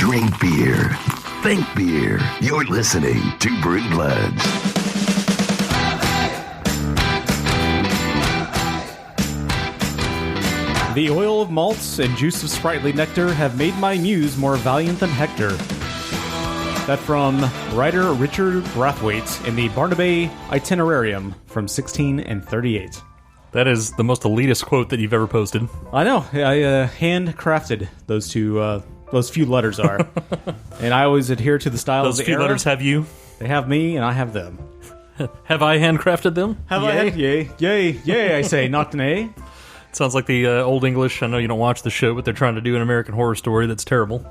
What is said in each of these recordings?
Drink beer. Think beer. You're listening to Brew Bloods. The oil of malts and juice of sprightly nectar have made my muse more valiant than Hector. That from writer Richard Brathwaite in the Barnabae Itinerarium from 1638. That is the most elitist quote that you've ever posted. I know. I handcrafted those two. Those few letters are, and I always adhere to the style Those of the few era. letters have you. They have me, and I have them. Have I handcrafted them? Have I? Yay, yay, yay! I say, not an A. Sounds like the Old English. I know you don't watch the show, but they're trying to do an American Horror Story that's terrible.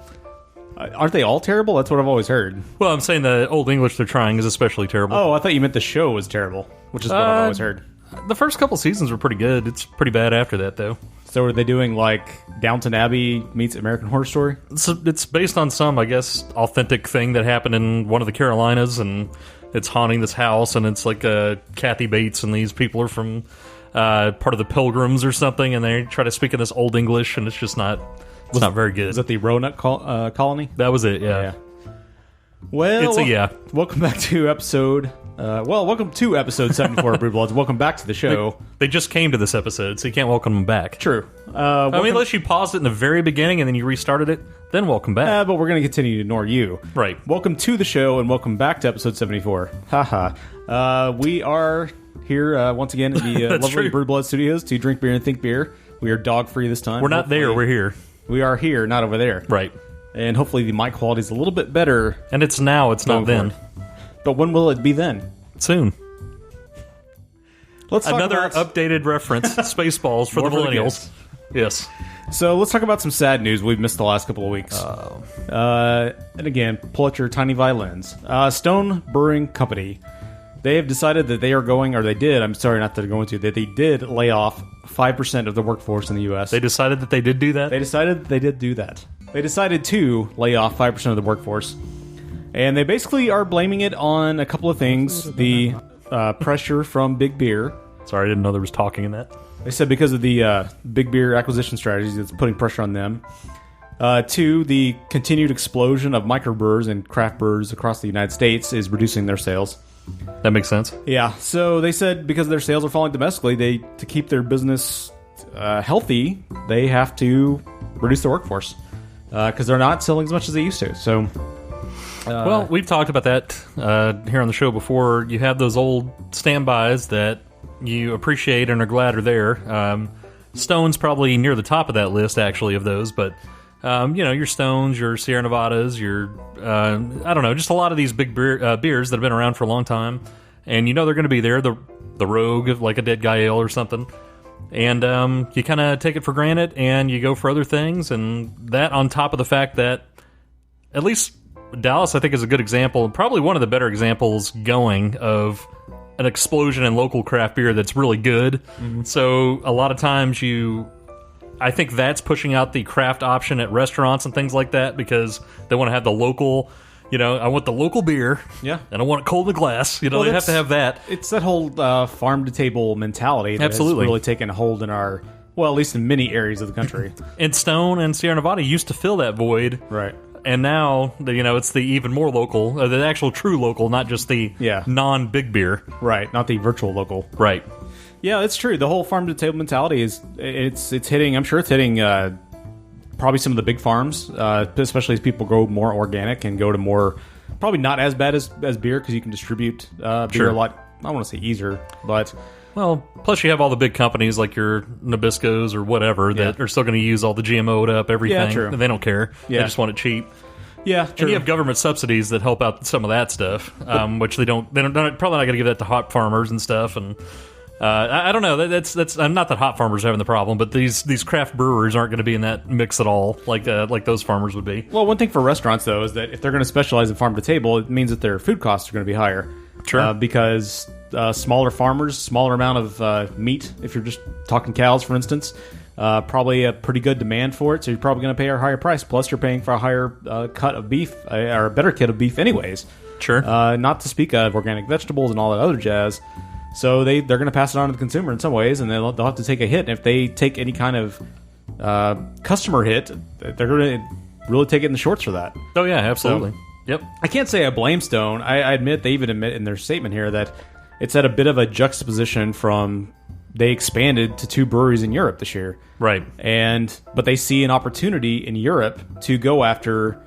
Aren't they all terrible? That's what I've always heard. Well, I'm saying the Old English they're trying is especially terrible. Oh, I thought you meant the show was terrible, which is what I've always heard. The first couple seasons were pretty good. It's pretty bad after that, though. So are they doing like Downton Abbey meets American Horror Story? It's based on some, I guess, authentic thing that happened in one of the Carolinas, and it's haunting this house, and it's like Kathy Bates, and these people are from part of the Pilgrims or something, and they try to speak in this Old English, and it's just not... It's not very good. Is that the Roanoke colony? That was it, yeah. Well, it's a yeah. Welcome back to episode... welcome to episode 74 of Brew Bloods. Welcome back to the show. They just came to this episode, so you can't welcome them back. True. I mean, unless you paused it in the very beginning and then you restarted it, then welcome back. But we're going to continue to ignore you. Right. Welcome to the show, and welcome back to episode 74. Haha. We are here once again in the lovely true. Brew Blood Studios to drink beer and think beer. We are dog-free this time. We're not there, we're here. We are here, not over there. Right. And hopefully the mic quality is a little bit better. And it's now, it's not then. But when will it be then? Soon. Let's talk Another about... updated reference, Spaceballs for the More for the millennials. Yes. So let's talk about some sad news we've missed the last couple of weeks. And again, pull out your tiny violins. Stone Brewing Company. They have decided that they are going, or they did, I'm sorry not to go into, that they did lay off 5% of the workforce in the U.S. They decided that they did do that? They decided they did do that. They decided to lay off 5% of the workforce. And they basically are blaming it on a couple of things. The pressure from Big Beer. Sorry, I didn't know there was talking in that. They said because of the Big Beer acquisition strategies, it's putting pressure on them. Two, the continued explosion of microbrewers and craft brewers across the United States is reducing their sales. That makes sense. Yeah, so they said because their sales are falling domestically, to keep their business healthy, they have to reduce their workforce because they're not selling as much as they used to. So, well, we've talked about that here on the show before. You have those old standbys that you appreciate and are glad are there. Stone's probably near the top of that list, actually, of those, but your Stones, your Sierra Nevadas, your I don't know, just a lot of these big beers that have been around for a long time, and they're going to be there. The Rogue, like a Dead Guy Ale or something, and you kind of take it for granted, and you go for other things, and that on top of the fact that at least Dallas, I think, is a good example, and probably one of the better examples going of an explosion in local craft beer that's really good. Mm-hmm. So a lot of times I think that's pushing out the craft option at restaurants and things like that because they want to have the local, I want the local beer. Yeah. And I want it cold in the glass. They have to have that. It's that whole farm-to-table mentality that Absolutely. has really taken a hold in our, well, at least in many areas of the country. And Stone and Sierra Nevada used to fill that void. Right. And now, it's the even more local, the actual true local, not just the non-big beer. Right, not the virtual local. Right. Yeah, it's true. The whole farm-to-table mentality it's hitting, I'm sure it's hitting probably some of the big farms, especially as people go more organic and go to more, probably not as bad as beer because you can distribute beer a lot, I don't want to say easier, but... Well, plus you have all the big companies like your Nabiscos or whatever that are still going to use all the GMO'd up everything. Yeah, true. And they don't care. Yeah. They just want it cheap. Yeah, true. And you have government subsidies that help out some of that stuff, which they're probably not going to give that to hop farmers and stuff. And I don't know. That's not that hop farmers are having the problem, but these craft brewers aren't going to be in that mix at all, like those farmers would be. Well, one thing for restaurants though is that if they're going to specialize in farm to table, it means that their food costs are going to be higher. Sure. Because smaller farmers, smaller amount of meat. If you're just talking cows, for instance. Probably a pretty good demand for it, so you're probably going to pay a higher price. Plus, you're paying for a higher cut of beef, or a better cut of beef anyways. Sure. Not to speak of organic vegetables and all that other jazz. So they're going to pass it on to the consumer in some ways, and they'll have to take a hit. And if they take any kind of customer hit, they're going to really taking the shorts for that. Oh, yeah, absolutely. So, yep. I can't say I blame Stone. I admit, they even admit in their statement here that it's at a bit of a juxtaposition from they expanded to 2 breweries in Europe this year. Right. But they see an opportunity in Europe to go after...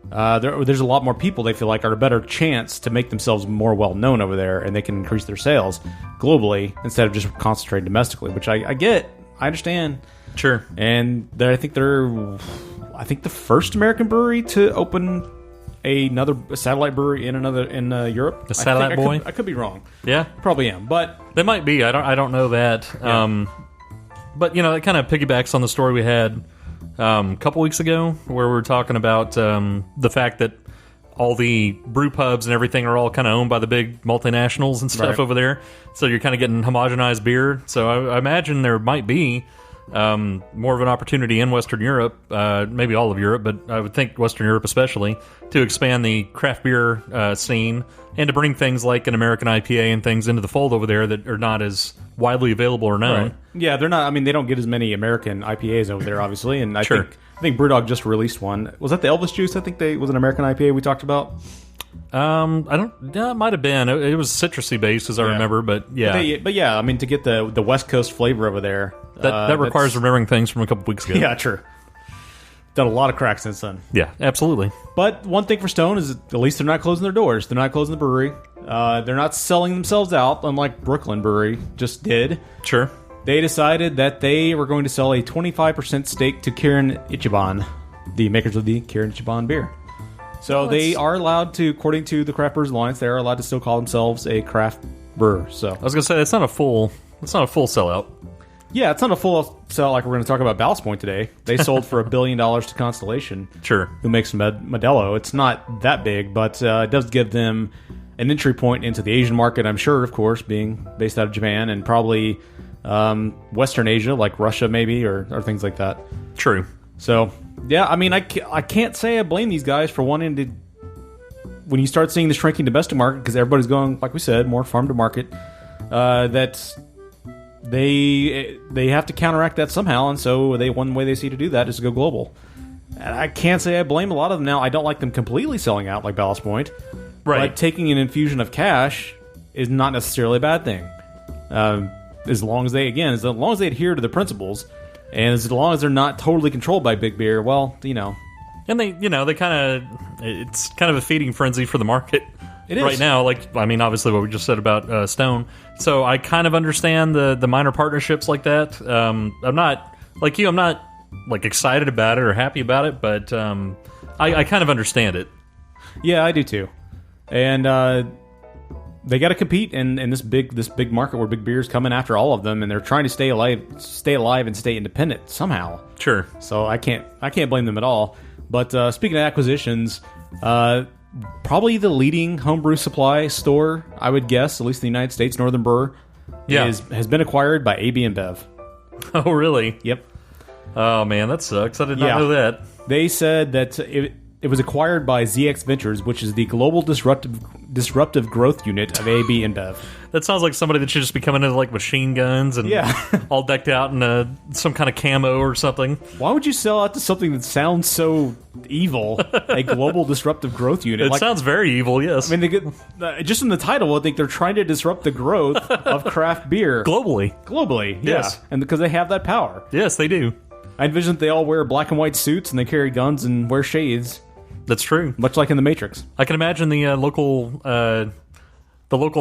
there's a lot more people they feel like are a better chance to make themselves more well-known over there, and they can increase their sales globally instead of just concentrating domestically, which I get. I understand. Sure. And I think they're the first American brewery to open a satellite brewery in Europe. A satellite boy? I could be wrong. Yeah, probably am, but they might be. I don't know that. Yeah. But it kind of piggybacks on the story we had a couple weeks ago, where we were talking about the fact that all the brew pubs and everything are all kind of owned by the big multinationals and stuff over there. So you're kind of getting homogenized beer. So I imagine there might be more of an opportunity in Western Europe, maybe all of Europe, but I would think Western Europe especially, to expand the craft beer scene and to bring things like an American IPA and things into the fold over there that are not as widely available or known. Right. Yeah, they're not. I mean, they don't get as many American IPAs over there, obviously, and I Sure. think Brewdog just released one. Was that the Elvis Juice? I think was an American IPA we talked about. I don't. Yeah, it might have been. It was citrusy based, as I remember. But yeah, but yeah. I mean, to get the West Coast flavor over there, that requires remembering things from a couple weeks ago. Yeah, true. Done a lot of cracks since then. Yeah, absolutely. But one thing for Stone is at least they're not closing their doors. They're not closing the brewery. They're not selling themselves out, unlike Brooklyn Brewery just did. Sure. They decided that they were going to sell a 25% stake to Kirin Ichiban, the makers of the Kirin Ichiban beer. So they are allowed to, according to the Craft Brewers Alliance, they are allowed to still call themselves a craft brewer. So I was going to say it's not a full sellout. Yeah, it's not a full sell like we're going to talk about Ballast Point today. They sold for $1 billion to Constellation, Sure, who makes Modelo. It's not that big, but it does give them an entry point into the Asian market, I'm sure, of course, being based out of Japan and probably Western Asia, like Russia maybe, or things like that. True. So, yeah, I mean, I can't say I blame these guys for wanting to... When you start seeing the shrinking domestic market, because everybody's going, like we said, more farm to market, that they have to counteract that somehow, and so one way they see to do that is to go global. And I can't say I blame a lot of them now. I don't like them completely selling out like Ballast Point. Right. But taking an infusion of cash is not necessarily a bad thing. As long as they adhere to the principles, and as long as they're not totally controlled by big beer, well, And they it's kind of a feeding frenzy for the market. It is. Right now, obviously what we just said about Stone. So I kind of understand the minor partnerships like that. I'm not, like you, I'm not excited about it or happy about it, but I kind of understand it. Yeah, I do too. And they got to compete in this big market where big beer's coming after all of them, and they're trying to stay alive and stay independent somehow. Sure. So I can't blame them at all. But speaking of acquisitions, probably the leading homebrew supply store, I would guess, at least in the United States, Northern Brewer, has been acquired by AB InBev. Oh, really? Yep. Oh man, that sucks. I did not know that. They said that it was acquired by ZX Ventures, which is the global disruptive growth unit of AB InBev. That sounds like somebody that should just be coming in like machine guns and all decked out in some kind of camo or something. Why would you sell out to something that sounds so evil? A global disruptive growth unit. It sounds very evil, yes. I mean, they get, just in the title, I think they're trying to disrupt the growth of craft beer. Globally, yes. And because they have that power. Yes, they do. I envision that they all wear black and white suits and they carry guns and wear shades. That's true. Much like in The Matrix. I can imagine the local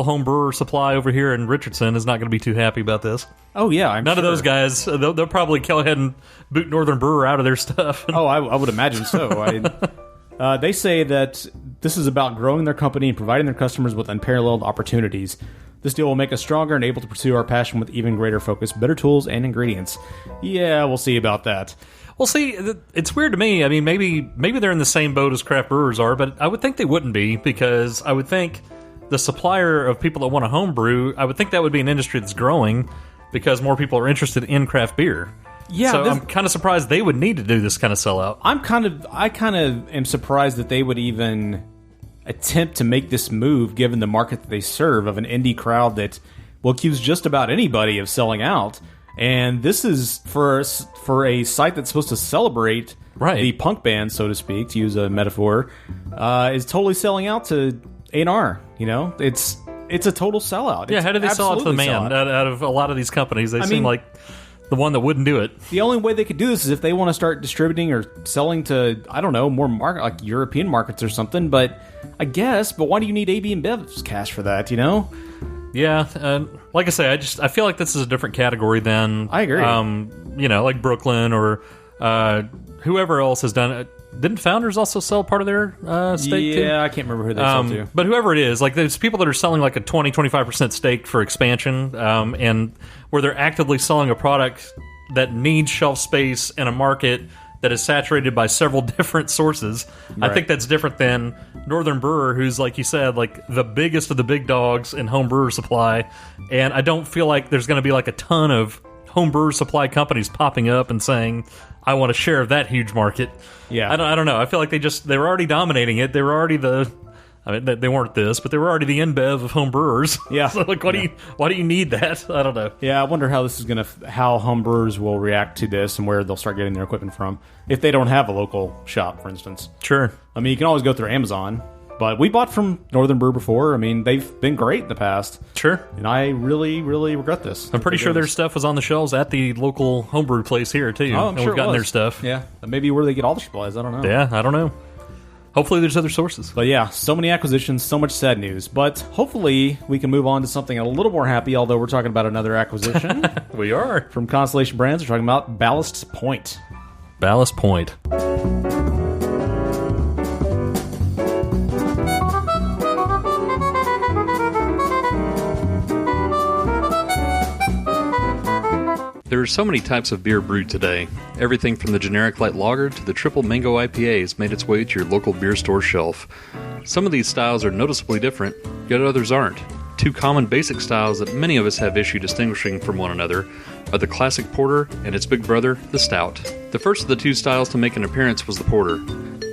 home brewer supply over here in Richardson is not going to be too happy about this. Oh, yeah, I'm None sure. of those guys, they'll probably go ahead and boot Northern Brewer out of their stuff. Oh, I would imagine so. They say that this is about growing their company and providing their customers with unparalleled opportunities. This deal will make us stronger and able to pursue our passion with even greater focus, better tools, and ingredients. Yeah, we'll see about that. Well, see, it's weird to me. I mean, maybe they're in the same boat as craft brewers are, but I would think they wouldn't be, because I would think the supplier of people that want to homebrew, I would think that would be an industry that's growing because more people are interested in craft beer. Yeah, so I'm kind of surprised they would need to do this kind of sellout. I kind of am surprised that they would even attempt to make this move, given the market that they serve of an indie crowd that will accuse just about anybody of selling out. And this is for a site that's supposed to celebrate the punk band, so to speak, to use a metaphor, is totally selling out to A&R. You know, it's a total sellout. Yeah, how did they sell out to the man out of a lot of these companies? They seem like the one that wouldn't do it. The only way they could do this is if they want to start distributing or selling to, I don't know, more like European markets or something. But I guess, why do you need AB InBev's cash for that, you know? Yeah, like I say, I feel like this is a different category than... I agree. You know, like Brooklyn or whoever else has done it. Didn't Founders also sell part of their stake too? Yeah, I can't remember who they sold to. But whoever it is, like there's people that are selling like a 20-25% stake for expansion, and where they're actively selling a product that needs shelf space in a market that is saturated by several different sources. Right. I think that's different than Northern Brewer, who's, like you said, like the biggest of the big dogs in home brewer supply. And I don't feel like there's going to be like a ton of home brewer supply companies popping up and saying, I want a share of that huge market. Yeah, I don't know. I feel like they were already dominating it. They were already they weren't this, but they were already the InBev of home brewers. Yeah. So like, why do you need that? I don't know. Yeah, I wonder how this is how home brewers will react to this and where they'll start getting their equipment from if they don't have a local shop, for instance. Sure. I mean, you can always go through Amazon, but we bought from Northern Brew before. I mean, they've been great in the past. Sure. And I really, really regret this. I'm pretty sure their stuff was on the shelves at the local homebrew place here, too. Oh, I'm sure we've gotten their stuff. Yeah. Maybe where they get all the supplies. I don't know. Yeah, I don't know. Hopefully there's other sources. But yeah, so many acquisitions, so much sad news. But hopefully we can move on to something a little more happy, although we're talking about another acquisition. We are. From Constellation Brands, we're talking about Ballast Point. Ballast Point. There are so many types of beer brewed today. Everything from the generic light lager to the triple mango IPA has made its way to your local beer store shelf. Some of these styles are noticeably different, yet others aren't. Two common basic styles that many of us have issue distinguishing from one another are the classic porter and its big brother, the stout. The first of the two styles to make an appearance was the porter.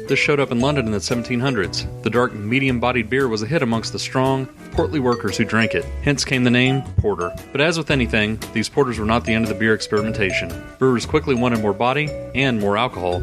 This showed up in London in the 1700s. The dark, medium-bodied beer was a hit amongst the strong, portly workers who drank it. Hence came the name porter. But as with anything, these porters were not the end of the beer experimentation. Brewers quickly wanted more body and more alcohol.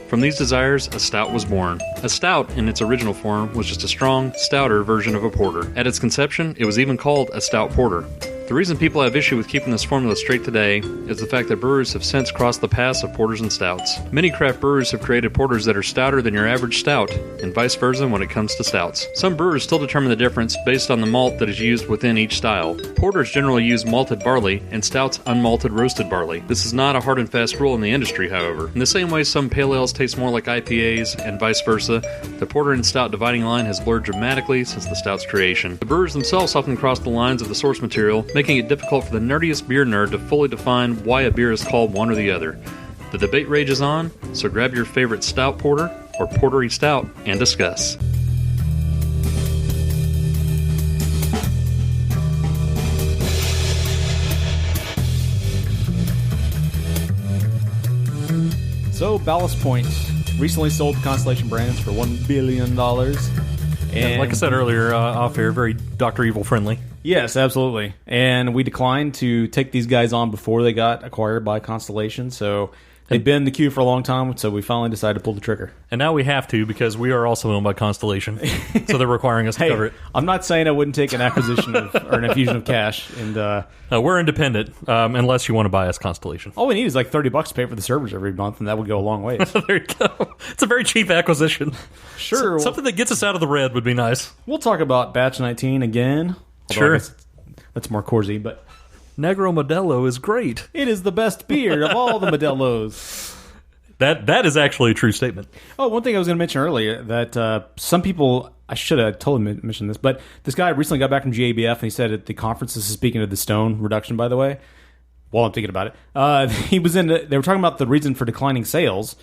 From these desires, a stout was born. A stout, in its original form, was just a strong, stouter version of a porter. At its conception, it was even called a stout porter. The reason people have issue with keeping this formula straight today is the fact that brewers have since crossed the paths of porters and stouts. Many craft brewers have created porters that are stouter than your average stout, and vice versa when it comes to stouts. Some brewers still determine the difference based on the malt that is used within each style. Porters generally use malted barley, and stouts unmalted roasted barley. This is not a hard and fast rule in the industry, however. In the same way some pale ales taste more like IPAs, and vice versa, the porter and stout dividing line has blurred dramatically since the stout's creation. The brewers themselves often cross the lines of the source material, making it difficult for the nerdiest beer nerd to fully define why a beer is called one or the other. The debate rages on, so grab your favorite stout porter or portery stout and discuss. So, Ballast Point recently sold to Constellation Brands for $1 billion. And like I said earlier, off air, very Dr. Evil friendly. Yes, absolutely. And we declined to take these guys on before they got acquired by Constellation. So they've been in the queue for a long time, so we finally decided to pull the trigger. And now we have to because we are also owned by Constellation. So they're requiring us to cover it. I'm not saying I wouldn't take an acquisition or an infusion of cash. And we're independent unless you want to buy us Constellation. All we need is like $30 to pay for the servers every month, and that would go a long way. There you go. It's a very cheap acquisition. Sure. Something that gets us out of the red would be nice. We'll talk about Batch 19 again. Sure. That's more Corzy, but Negro Modelo is great. It is the best beer of all the Modelos. That is actually a true statement. Oh, one thing I was going to mention earlier, that some people, I should have totally mentioned this, but this guy recently got back from GABF, and he said at the conference, this is speaking of the stone reduction, by the way, while I'm thinking about it, they were talking about the reason for declining sales,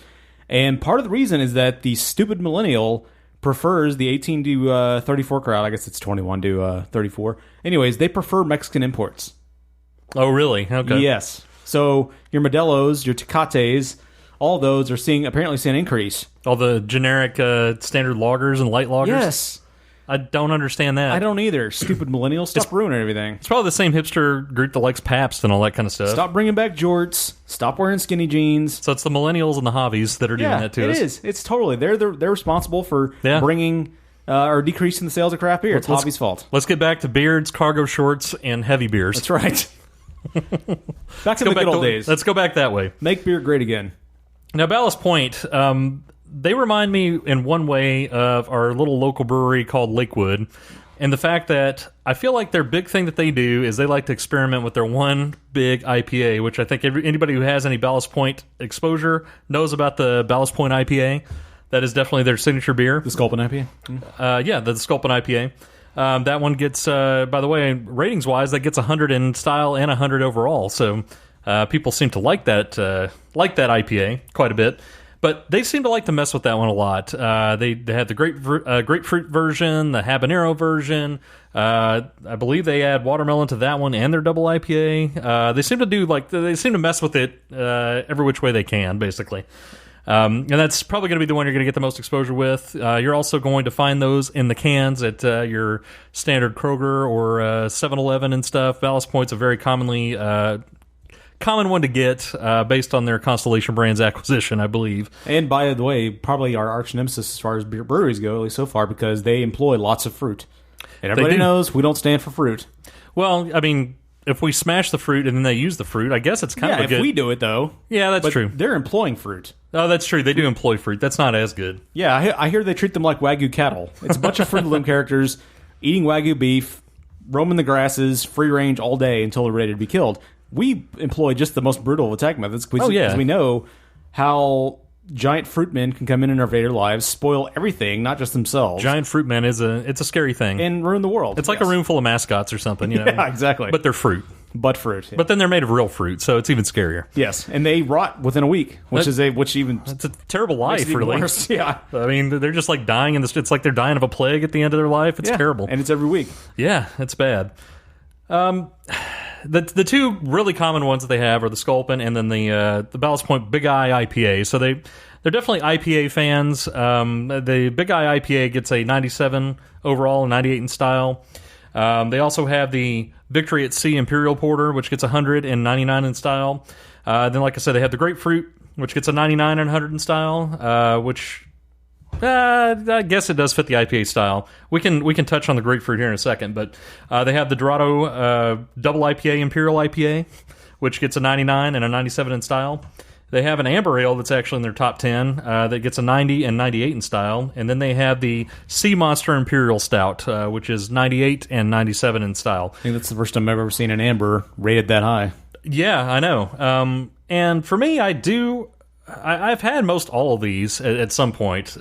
and part of the reason is that the stupid millennial prefers the 18 to 34 crowd. I guess it's 21 to 34. Anyways, they prefer Mexican imports. Oh, really? Okay. Yes. So your Modelos, your Tecates, all those are apparently seeing an increase. All the generic standard lagers and light lagers? Yes. I don't understand that. I don't either. Stupid millennials. Stop ruining everything. It's probably the same hipster group that likes Pabst and all that kind of stuff. Stop bringing back jorts. Stop wearing skinny jeans. So it's the millennials and the hobbies that are doing that to us. It is. It's totally. They're responsible for bringing or decreasing the sales of craft beer. It's hobby's fault. Let's get back to beards, cargo shorts, and heavy beers. That's right. Back to the good old days. Let's go back that way. Make beer great again. Now, Ballast Point, they remind me in one way of our little local brewery called Lakewood, and the fact that I feel like their big thing that they do is they like to experiment with their one big IPA, which I think anybody who has any Ballast Point exposure knows about the Ballast Point IPA. That is definitely their signature beer. The Sculpin IPA? Yeah, the Sculpin IPA. That one gets, by the way, ratings-wise, that gets 100 in style and 100 overall. So people seem to like that IPA quite a bit. But they seem to like to mess with that one a lot. They had the grapefruit version, the habanero version. I believe they add watermelon to that one and their double IPA. They seem to mess with it every which way they can, basically. And that's probably going to be the one you're going to get the most exposure with. You're also going to find those in the cans at your standard Kroger or 7-Eleven and stuff. Ballast Point's a very common one to get based on their Constellation Brands acquisition, I believe. And by the way, probably our arch nemesis as far as beer breweries go, at least so far, because they employ lots of fruit. And everybody knows we don't stand for fruit. Well, I mean, if we smash the fruit and then they use the fruit, I guess it's kind of a good... if we do it, though. Yeah, that's true. They're employing fruit. Oh, that's true. They do employ fruit. That's not as good. Yeah, I hear they treat them like Wagyu cattle. It's a bunch of Fruit of the Loom characters eating Wagyu beef, roaming the grasses, free range all day until they're ready to be killed. We employ just the most brutal of attack methods because we know how giant fruit men can come in and invade our lives, spoil everything, not just themselves. Giant fruit men it's a scary thing. And ruin the world. It's like a room full of mascots or something, you know? Yeah, exactly. But they're fruit. But fruit. Yeah. But then they're made of real fruit, so it's even scarier. Yes, and they rot within a week, it's a terrible life, really. Worse. Yeah. I mean, they're just like dying it's like they're dying of a plague at the end of their life. It's terrible. And it's every week. Yeah, it's bad. The two really common ones that they have are the Sculpin and then the Ballast Point Big Eye IPA. So they're definitely IPA fans. The Big Eye IPA gets a 97 overall and 98 in style. They also have the Victory at Sea Imperial Porter, which gets 100 and 99 in style. Then, like I said, they have the Grapefruit, which gets a 99 and 100 in style, which I guess it does fit the IPA style. We can touch on the Grapefruit here in a second, but they have the Dorado Double IPA Imperial IPA, which gets a 99 and a 97 in style. They have an amber ale that's actually in their top 10 that gets a 90 and 98 in style. And then they have the Sea Monster Imperial Stout, which is 98 and 97 in style. I think that's the first time I've ever seen an amber rated that high. Yeah, I know. And for me, I've had most all of these at some point.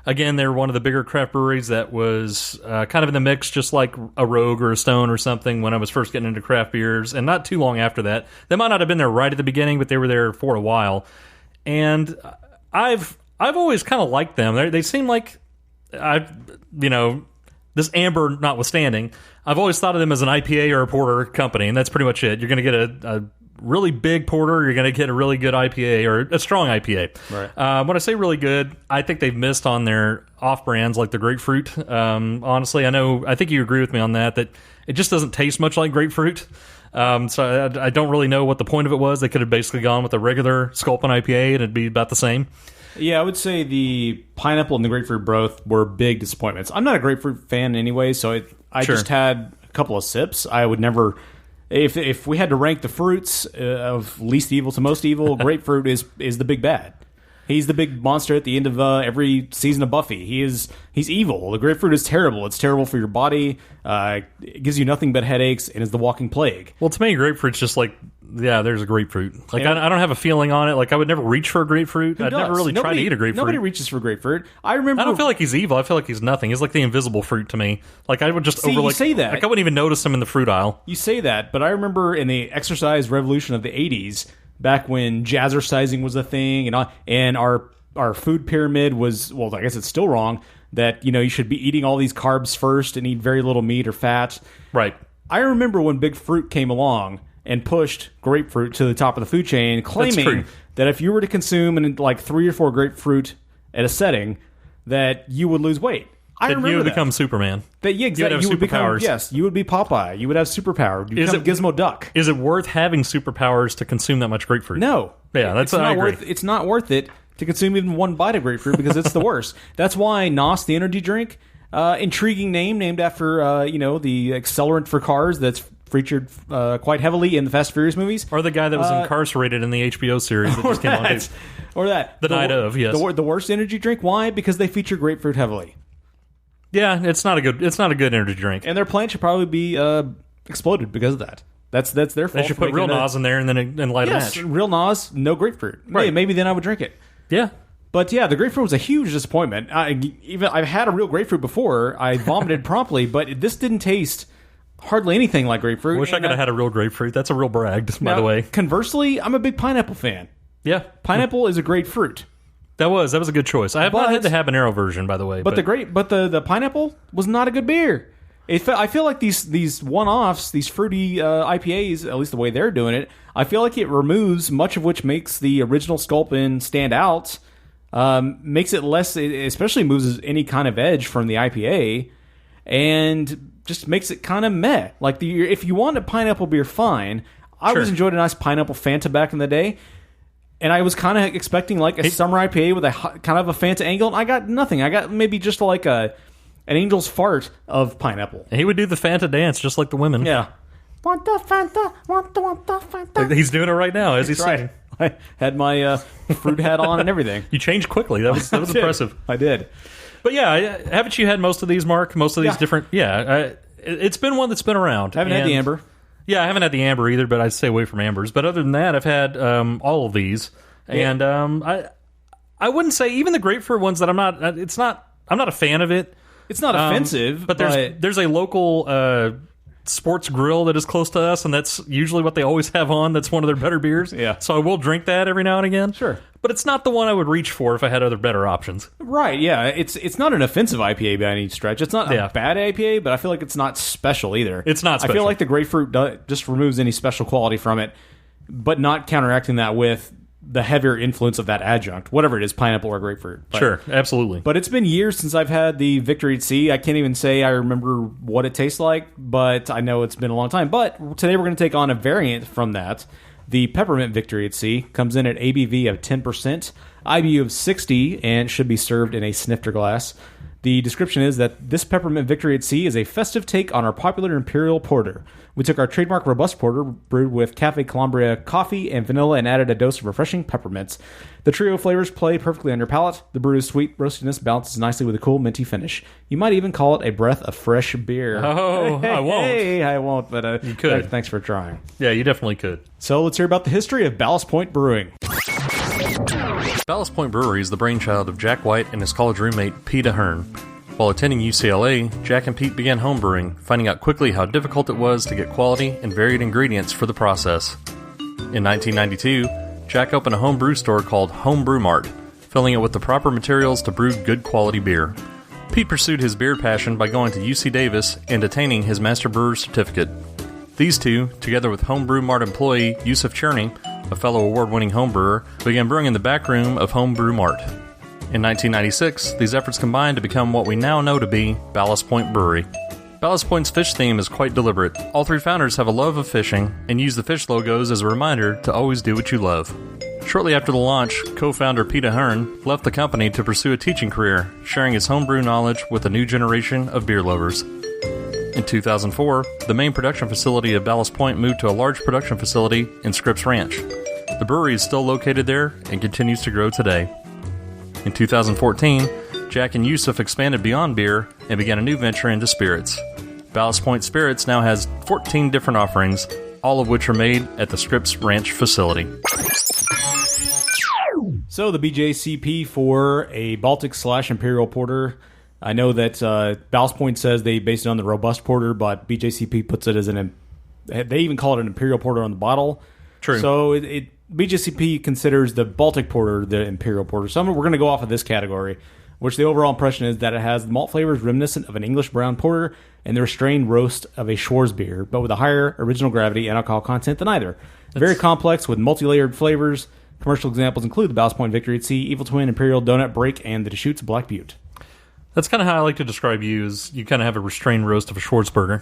Again, they're one of the bigger craft breweries that was kind of in the mix, just like a Rogue or a Stone or something when I was first getting into craft beers, and not too long after that. They might not have been there right at the beginning, but they were there for a while. And I've always kind of liked them. They seem like this amber notwithstanding, I've always thought of them as an IPA or a porter company, and that's pretty much it. You're going to get a really big porter, you're going to get a really good IPA or a strong IPA. Right. When I say really good, I think they've missed on their off-brands like the Grapefruit. Honestly, I think you agree with me on that it just doesn't taste much like grapefruit. So I don't really know what the point of it was. They could have basically gone with a regular Sculpin IPA and it'd be about the same. Yeah, I would say the pineapple and the grapefruit both were big disappointments. I'm not a grapefruit fan anyway, so I just had a couple of sips. I would never... If we had to rank the fruits of least evil to most evil, grapefruit is the big bad. He's the big monster at the end of every season of Buffy. He's evil. The grapefruit is terrible. It's terrible for your body. It gives you nothing but headaches and is the walking plague. Well, to me, grapefruit's just like, yeah, there's a grapefruit. Like, I don't have a feeling on it. Like, I would never reach for a grapefruit. I'd never really try to eat a grapefruit. Nobody reaches for grapefruit. I don't feel like he's evil. I feel like he's nothing. He's like the invisible fruit to me. Like, I would just you say that. Like, I wouldn't even notice him in the fruit aisle. You say that, but I remember in the exercise revolution of the 80s, back when jazzercising was a thing, and our food pyramid was, well, I guess it's still wrong, that, you should be eating all these carbs first and eat very little meat or fat. Right. I remember when Big Fruit came along and pushed grapefruit to the top of the food chain, claiming that if you were to consume like 3 or 4 grapefruit at a setting, that you would lose weight. I remember you would that. become Superman. Yeah, exactly. You would become, superpowers. yes, you would be Popeye. You would have superpower. You become Gizmo Duck. Is it worth having superpowers to consume that much grapefruit? No. Yeah, that's what I agree. It's not worth it to consume even one bite of grapefruit because it's the worst. That's why NOS, the energy drink, intriguing name named after the accelerant for cars that's featured quite heavily in the Fast and Furious movies. Or the guy that was incarcerated in the HBO series that just came on. Or that. The night of, yes. The worst energy drink. Why? Because they feature grapefruit heavily. Yeah, it's not a good energy drink. And their plant should probably be exploded because of that. That's their fault. They should put real NOS in there and then light a match. Real NOS, no grapefruit. Right. Maybe then I would drink it. Yeah. But yeah, the grapefruit was a huge disappointment. I've had a real grapefruit before. I vomited promptly, but this didn't taste hardly anything like grapefruit. I wish I could have had a real grapefruit. That's a real brag, by the way. Conversely, I'm a big pineapple fan. Yeah. Pineapple is a great fruit. That was a good choice. I have not had the habanero version, by the way. But the pineapple was not a good beer. I feel like these one-offs, these fruity IPAs, at least the way they're doing it, I feel like it removes much of which makes the original Sculpin stand out. Makes it less, it especially moves any kind of edge from the IPA, and just makes it kind of meh. Like if you want a pineapple beer, fine. I always enjoyed a nice pineapple Fanta back in the day. And I was kind of expecting like a summer IPA with a kind of a Fanta angle, and I got nothing. I got maybe just like an angel's fart of pineapple. He would do the Fanta dance just like the women. Yeah. Want the Fanta, want the Fanta. He's doing it right now as he's singing. I had my fruit hat on and everything. You changed quickly. That was impressive. I did. But yeah, haven't you had most of these, Mark? Most of these different... Yeah, it's been one that's been around. I haven't had the amber. Yeah, I haven't had the amber either, but I'd stay away from ambers. But other than that, I've had all of these. And I wouldn't say even the grapefruit ones that I'm not a fan of it. It's not offensive, but there's a local sports grill that is close to us, and that's usually what they always have on. That's one of their better beers. Yeah. So I will drink that every now and again. Sure. But it's not the one I would reach for if I had other better options. Right, yeah. It's not an offensive IPA by any stretch. It's not a bad IPA, but I feel like it's not special either. It's not special. I feel like the grapefruit just removes any special quality from it, but not counteracting that with the heavier influence of that adjunct, whatever it is, pineapple or grapefruit. But, sure, absolutely. But it's been years since I've had the Victory at Sea. I can't even say I remember what it tastes like, but I know it's been a long time. But today we're going to take on a variant from that. The Peppermint Victory at Sea comes in at ABV of 10%, IBU of 60, and should be served in a snifter glass. The description is that this Peppermint Victory at Sea is a festive take on our popular Imperial Porter. We took our trademark Robust Porter, brewed with Cafe Columbia coffee and vanilla, and added a dose of refreshing peppermints. The trio flavors play perfectly on your palate. The brew's sweet roastiness balances nicely with a cool minty finish. You might even call it a breath of fresh beer. Oh, I won't. Hey, I won't, but you could. Thanks for trying. Yeah, you definitely could. So let's hear about the history of Ballast Point Brewing. Ballast Point Brewery is the brainchild of Jack White and his college roommate, Pete Ahern. While attending UCLA, Jack and Pete began homebrewing, finding out quickly how difficult it was to get quality and varied ingredients for the process. In 1992, Jack opened a home brew store called Home Brew Mart, filling it with the proper materials to brew good quality beer. Pete pursued his beer passion by going to UC Davis and attaining his Master Brewer certificate. These two, together with Home Brew Mart employee Yusuf Cherny, a fellow award-winning homebrewer, began brewing in the back room of Home Brew Mart. In 1996, these efforts combined to become what we now know to be Ballast Point Brewery. Ballast Point's fish theme is quite deliberate. All three founders have a love of fishing and use the fish logos as a reminder to always do what you love. Shortly after the launch, co-founder Pete Ahern left the company to pursue a teaching career, sharing his homebrew knowledge with a new generation of beer lovers. In 2004, the main production facility of Ballast Point moved to a large production facility in Scripps Ranch. The brewery is still located there and continues to grow today. In 2014, Jack and Yusuf expanded beyond beer and began a new venture into spirits. Ballast Point Spirits now has 14 different offerings, all of which are made at the Scripps Ranch facility. So the BJCP for a Baltic/Imperial Porter. I know that Ballast Point says they based it on the Robust Porter, but BJCP puts it as they even call it an Imperial Porter on the bottle. True. So BJCP considers the Baltic Porter the Imperial Porter. So we're going to go off of this category, which the overall impression is that it has malt flavors reminiscent of an English brown porter and the restrained roast of a Schwarzbier, but with a higher original gravity and alcohol content than either. Very complex with multi-layered flavors. Commercial examples include the Ballast Point Victory at Sea, Evil Twin, Imperial, Donut Break, and the Deschutes Black Butte. That's kind of how I like to describe you. Is you kind of have a restrained roast of a Schwarzburger.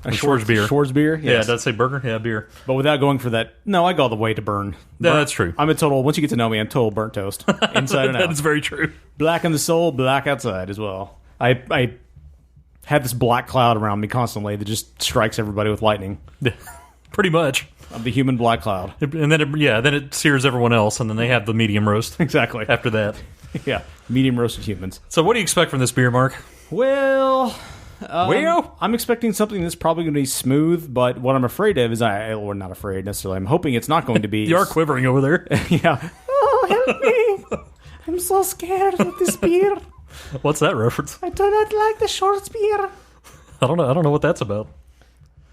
A Schwarzbier. Schwarzbier? Yes. Yeah, did I say burger? Yeah, beer. But without going for that, no, I go all the way to burn. Yeah, that's true. I'm a total, once you get to know me, I'm total burnt toast. Inside and out. That is very true. Black in the soul, black outside as well. I have this black cloud around me constantly that just strikes everybody with lightning. Pretty much. I'm the human black cloud. And then it sears everyone else, and then they have the medium roast. Exactly. After that. Yeah, medium roasted humans. So what do you expect from this beer, Mark? Well, I'm expecting something that's probably going to be smooth, but what I'm afraid of is or not afraid necessarily. I'm hoping it's not going to be. You are quivering over there. Yeah. Oh, help me! I'm so scared of this beer. What's that reference? I do not like the Schwarzbier. I don't know what that's about.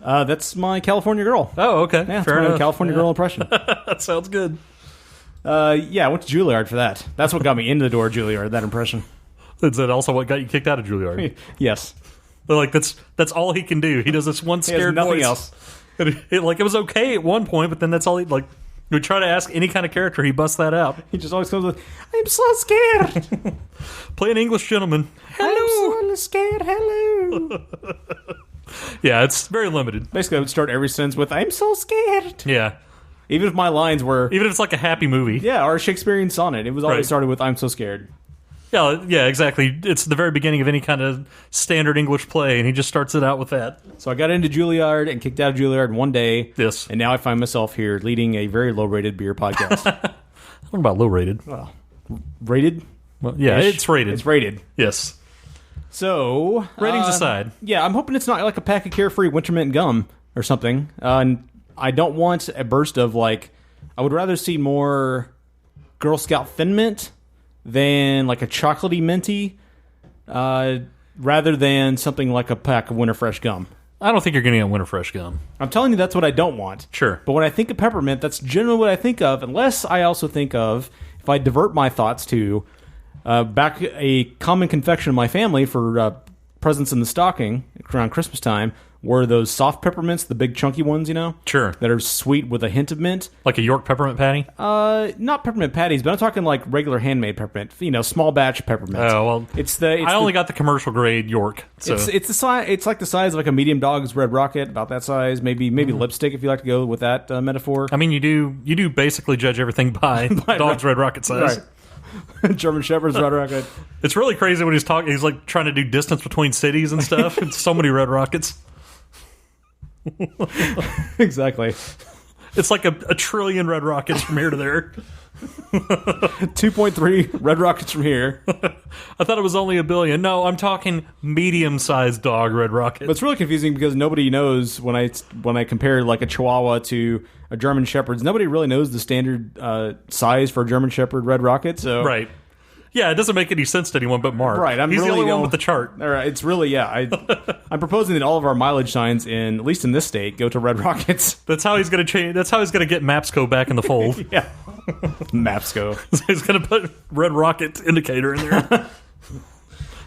That's my California girl. Oh, okay. Yeah, fair enough. California girl impression. That sounds good. Yeah, I went to Juilliard for that. That's what got me into the door, Juilliard, that impression. Is that also what got you kicked out of Juilliard? Yes. They're like, that's all he can do. He does this one scared nothing voice. else. And it was okay at one point, but then that's all he, like, we try to ask any kind of character, he busts that out. He just always comes with, I'm so scared. Play an English gentleman. Hello. I'm so scared. Hello. Yeah, it's very limited. Basically, I would start every sentence with, I'm so scared. Yeah. Even if my lines were... Even if it's like a happy movie. Yeah, or a Shakespearean sonnet. It was always started with, I'm so scared. Yeah, exactly. It's the very beginning of any kind of standard English play, and he just starts it out with that. So I got into Juilliard and kicked out of Juilliard one day. Yes. And now I find myself here leading a very low-rated beer podcast. I don't know about low-rated. Well, rated? Well, yeah, it's rated. It's rated. Yes. So... Ratings aside. Yeah, I'm hoping it's not like a pack of Carefree Winter Mint gum or something. And I don't want a burst of, like... I would rather see more Girl Scout Thin Mint than like a chocolatey minty, rather than something like a pack of Winter Fresh gum. I don't think you're getting a Winter Fresh gum. I'm telling you that's what I don't want. Sure. But when I think of peppermint, that's generally what I think of, unless I also think of, if I divert my thoughts to, back a common confection of my family for presents in the stocking around Christmas time, were those soft peppermints, the big chunky ones, you know? Sure. That are sweet with a hint of mint. Like a York peppermint patty? Not peppermint patties, but I'm talking like regular handmade peppermint. You know, small batch peppermint. Oh, well, I only got the commercial grade York. So. It's the size. It's like the size of like a medium dog's Red Rocket, about that size. Maybe lipstick if you like to go with that metaphor. I mean, you do basically judge everything by dog's Red Rocket size. Right. German Shepherd's Red Rocket. It's really crazy when he's talking. He's like trying to do distance between cities and stuff. It's so many Red Rockets. Exactly. It's like a trillion Red Rockets from here to there. 2.3 Red Rockets from here. I thought it was only 1 billion. No, I'm talking medium-sized dog Red Rocket. But it's really confusing because nobody knows when I compare like a Chihuahua to a German Shepherd. Nobody really knows the standard size for a German Shepherd Red Rocket. So right. Yeah, it doesn't make any sense to anyone but Mark. Right, he's really the only one with the chart. All right, it's really I'm proposing that all of our mileage signs at least in this state, go to Red Rockets. That's how he's going to change. That's how he's going to get Mapsco back in the fold. Yeah, Mapsco. He's going to put Red Rocket indicator in there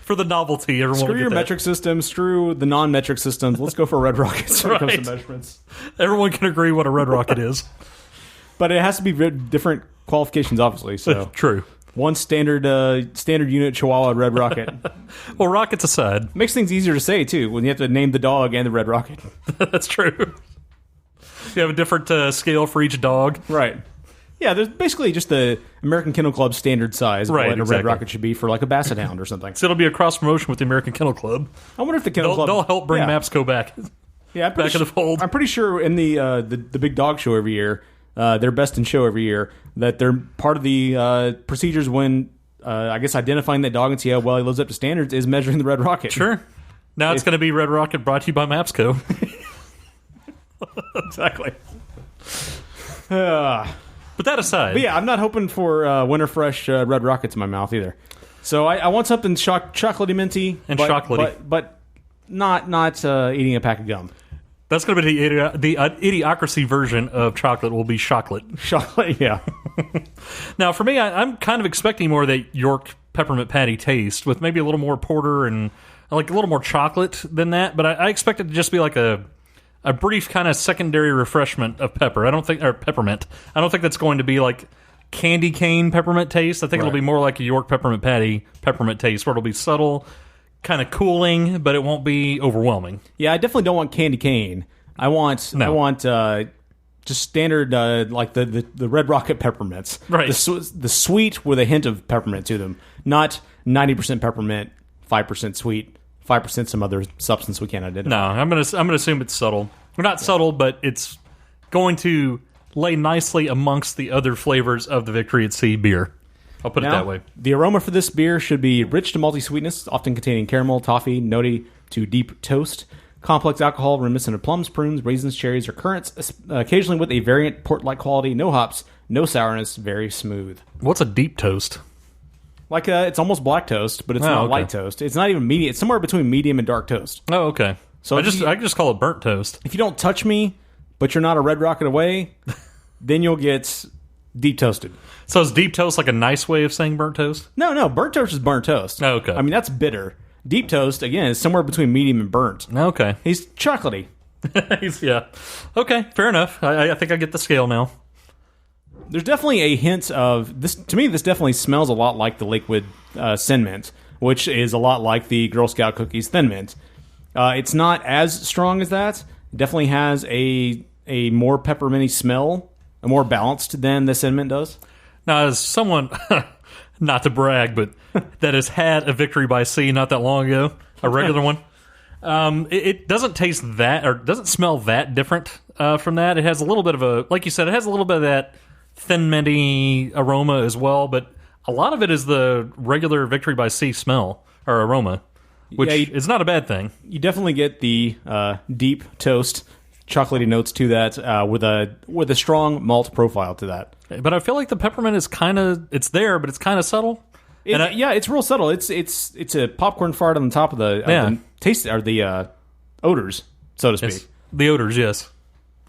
for the novelty. Everyone screw your metric system. Screw the non-metric systems. Let's go for Red Rockets when it comes to measurements. Everyone can agree what a Red Rocket is, but it has to be different qualifications, obviously. So true. One standard unit Chihuahua Red Rocket. Well, rockets aside. Makes things easier to say, too, when you have to name the dog and the Red Rocket. That's true. You have a different scale for each dog. Right. Yeah, there's basically just the American Kennel Club standard size of what a Red Rocket should be for like a Basset Hound or something. So it'll be a cross-promotion with the American Kennel Club. I wonder if the Kennel Club... They'll help bring Mapsco back. Yeah, back in the fold. I'm pretty sure in the big dog show every year... their best in show every year, that they're part of the procedures when, I guess, identifying that dog and see how well he lives up to standards is measuring the Red Rocket. Sure. Now it's going to be Red Rocket brought to you by Mapsco. Exactly. But that aside. But yeah, I'm not hoping for Winter Fresh Red Rockets in my mouth either. So I want something chocolatey minty. And chocolatey. But not eating a pack of gum. That's going to be the idiocracy version of chocolate will be chocolate. Chocolate, yeah. Now, for me, I'm kind of expecting more of that York peppermint patty taste with maybe a little more porter and like a little more chocolate than that. But I expect it to just be like a brief kind of secondary refreshment of peppermint. I don't think that's going to be like candy cane peppermint taste. I think it'll be more like a York peppermint patty peppermint taste where it'll be subtle, kind of cooling, but it won't be overwhelming. Yeah, I definitely don't want candy cane. I want just standard like the Red Rocket peppermints. Right. The sweet with a hint of peppermint to them, not 90% peppermint, 5% sweet, 5% some other substance we can't identify. No, I'm gonna assume it's subtle. Well, not subtle, but it's going to lay nicely amongst the other flavors of the Victory at Sea beer. I'll put it that way. The aroma for this beer should be rich to malty sweetness, often containing caramel, toffee, nutty to deep toast. Complex alcohol reminiscent of plums, prunes, raisins, cherries, or currants, occasionally with a variant port-like quality, no hops, no sourness, very smooth. What's a deep toast? Like it's almost black toast, but it's not light toast. It's not even medium. It's somewhere between medium and dark toast. Oh, okay. So I just call it burnt toast. If you don't touch me, but you're not a Red Rocket away, then you'll get deep toasted. So is deep toast like a nice way of saying burnt toast? No. Burnt toast is burnt toast. Oh, okay. I mean, that's bitter. Deep toast, again, is somewhere between medium and burnt. Okay. He's chocolatey. Yeah. Okay, fair enough. I think I get the scale now. There's definitely a hint of this. To me, this definitely smells a lot like the Lakewood Sin Mint, which is a lot like the Girl Scout Cookies Thin Mint. It's not as strong as that. It definitely has a more pepperminty smell, more balanced than the Sin Mint does. Now, as someone, not to brag, but that has had a Victory by Sea not that long ago, a regular one, it doesn't taste that, or doesn't smell that different from that. It has a little bit of a, like you said, it has a little bit of that thin minty aroma as well, but a lot of it is the regular Victory by Sea smell or aroma, which is not a bad thing. You definitely get the deep toast, chocolatey notes to that, with a strong malt profile to that. But I feel like the peppermint is it's there, but it's kind of subtle. It's real subtle. It's a popcorn fart on the top of the taste or the odors, so to speak. Yes. The odors, yes.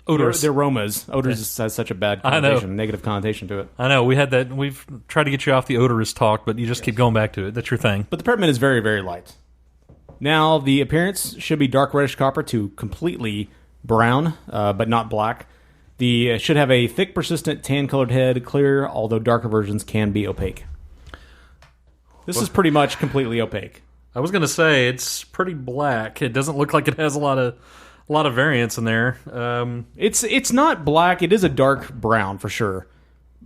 Odors. The aromas. Odors has such a bad connotation, negative connotation to it. I know. We had that. We've tried to get you off the odorous talk, but you just keep going back to it. That's your thing. But the peppermint is very, very light. Now, the appearance should be dark reddish copper to completely brown, but not black. The should have a thick, persistent, tan-colored head, clear, although darker versions can be opaque. This is pretty much completely opaque. I was going to say it's pretty black. It doesn't look like it has a lot of variance in there. It's not black. It is a dark brown for sure.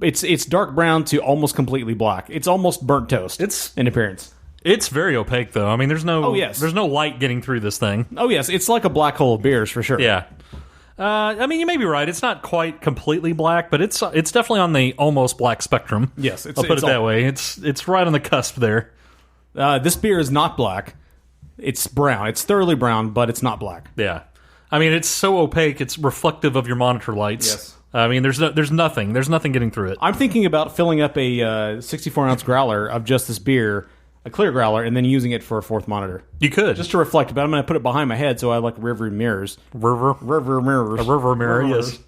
It's dark brown to almost completely black. It's almost burnt toast. It's in appearance. It's very opaque though. I mean, there's no there's no light getting through this thing. Oh yes, it's like a black hole of beers for sure. Yeah. I mean, you may be right. It's not quite completely black, but it's definitely on the almost black spectrum. Yes, I'll put it that way. It's right on the cusp there. This beer is not black. It's brown. It's thoroughly brown, but it's not black. Yeah. I mean, it's so opaque. It's reflective of your monitor lights. Yes. I mean, there's nothing getting through it. I'm thinking about filling up a 64-ounce growler of just this beer, a clear growler, and then using it for a fourth monitor. You could. Just to reflect, but I'm going to put it behind my head so I like rear view mirrors. River mirror, yes.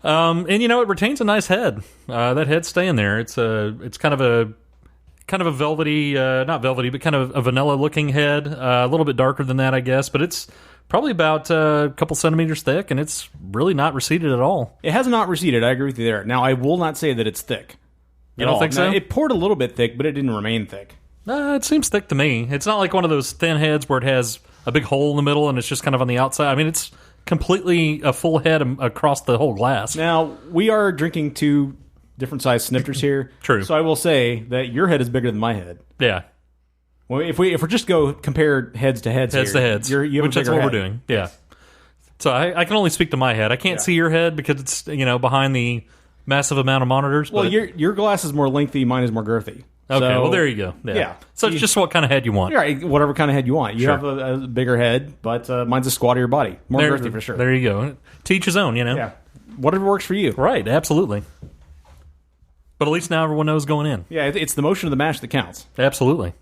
And it retains a nice head. That head's staying there. It's kind of a velvety, not velvety, but kind of a vanilla looking head. A little bit darker than that, I guess, but it's probably about a couple centimeters thick, and it's really not receded at all. It has not receded. I agree with you there. Now, I will not say that it's thick. You don't think so? Now, it poured a little bit thick, but it didn't remain thick. It seems thick to me. It's not like one of those thin heads where it has a big hole in the middle and it's just kind of on the outside. I mean, it's completely a full head across the whole glass. Now, we are drinking two different size snifters here. True. So I will say that your head is bigger than my head. Yeah. Well, if we just go compare heads to heads, you have which that's what head. we're doing. Yeah. So I can only speak to my head. I can't see your head because it's behind the massive amount of monitors. Well, but your glass is more lengthy, mine is more girthy. Okay, so, well there you go. Yeah. So it's just what kind of head you want. Right, whatever kind of head you want. You have a bigger head, but mine's a squattier body, more girthy for sure. There you go. To each his own, Yeah, whatever works for you. Right, absolutely. But at least now everyone knows going in. Yeah, it's the motion of the mash that counts. Absolutely.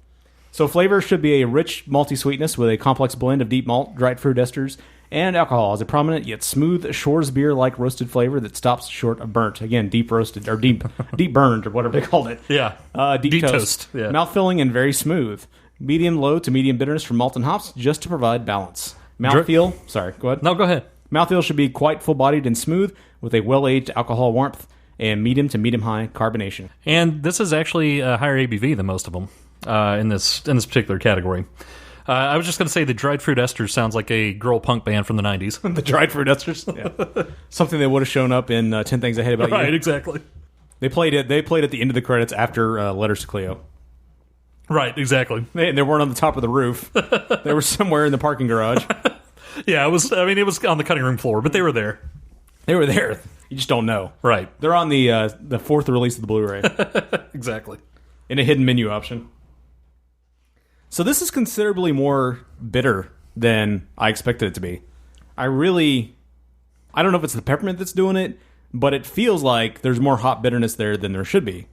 So flavor should be a rich malty sweetness with a complex blend of deep malt, dried fruit esters, and alcohol as a prominent yet smooth Shores beer-like roasted flavor that stops short of burnt. Again, deep roasted or deep burned or whatever they called it. Yeah. Deep toast. Yeah. Mouthfilling and very smooth. Medium low to medium bitterness from malt and hops just to provide balance. Mouthfeel. Sorry, go ahead. No, go ahead. Mouthfeel should be quite full-bodied and smooth with a well-aged alcohol warmth and medium to medium-high carbonation. And this is actually a higher ABV than most of them. in this particular category. I was just going to say the Dried Fruit Esters sounds like a girl punk band from the 90s. The Dried Fruit Esters? Yeah. Something that would have shown up in 10 Things I Hate About You. Right, exactly. They played at the end of the credits after Letters to Cleo. Right, exactly. They weren't on the top of the roof. They were somewhere in the parking garage. Yeah, it was on the cutting room floor, but they were there. They were there. You just don't know. Right. They're on the fourth release of the Blu-ray. Exactly. In a hidden menu option. So this is considerably more bitter than I expected it to be. I don't know if it's the peppermint that's doing it, but it feels like there's more hop bitterness there than there should be.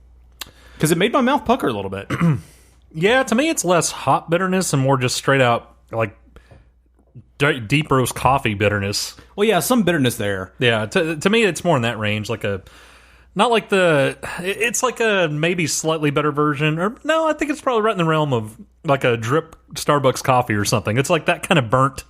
Because it made my mouth pucker a little bit. Yeah, to me it's less hop bitterness and more just straight out, like, deep roast coffee bitterness. Well, yeah, some bitterness there. Yeah, to me it's more in that range, it's like a maybe slightly better version, or no, I think it's probably right in the realm of like a drip Starbucks coffee or something. It's like that kind of burnt.